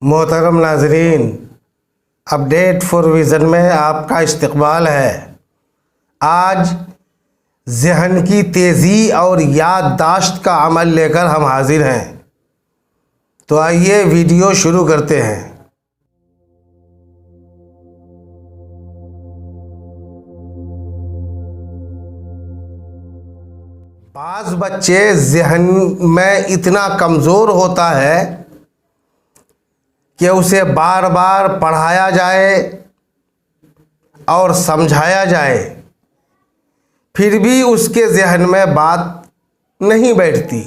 मोहतरम नाजरीन, update for vision में आपका इस्तकबाल है। आज ज़हन की तेज़ी और याददाश्त का अमल लेकर हम हाजिर हैं। तो आइए वीडियो शुरू करते हैं। बाज़ बच्चे ज़हन में इतना कमज़ोर होता है कि उसे बार बार पढ़ाया जाए और समझाया जाए, फिर भी उसके ज़हन में बात नहीं बैठती।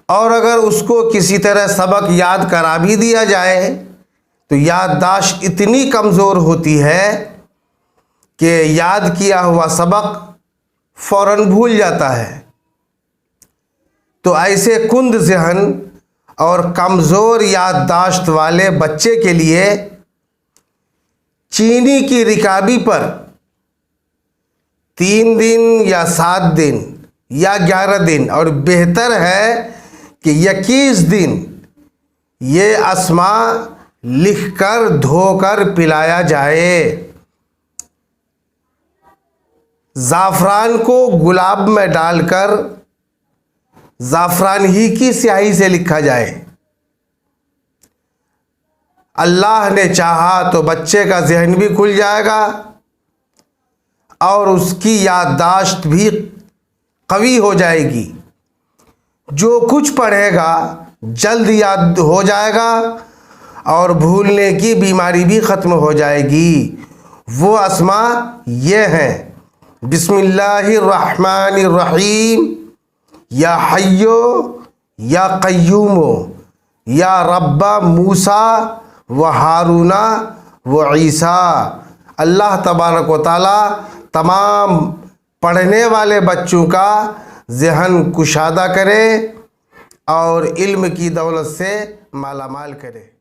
और अगर उसको किसी तरह सबक याद करा भी दिया जाए तो याददाश्त इतनी कमज़ोर होती है कि याद किया हुआ सबक फ़ौरन भूल जाता है। तो ऐसे कुंद ज़हन और कमज़ोर याददाश्त वाले बच्चे के लिए चीनी की रिकाबी पर 3 दिन या 7 दिन या 11 दिन और बेहतर है कि 21 दिन ये अस्मा लिखकर धोकर पिलाया जाए। ज़ाफ़रान को गुलाब में डालकर ज़ाफ़रान ही की स्याही से लिखा जाए। अल्लाह ने चाहा तो बच्चे का ज़हन भी खुल जाएगा और उसकी याददाश्त भी कवी हो जाएगी। जो कुछ पढ़ेगा जल्द याद हो जाएगा और भूलने की बीमारी भी ख़त्म हो जाएगी। वो अस्मा ये हैं: बिस्मिल्लाहिर्रहमानिर्रहीम, या हय्यो या क़य्यूमो या रब्बा मूसा व हारूना व ईसा। अल्लाह तबारक व तआला तमाम पढ़ने वाले बच्चों का ज़हन कुशादा करे और इल्म की दौलत से मालामाल करे।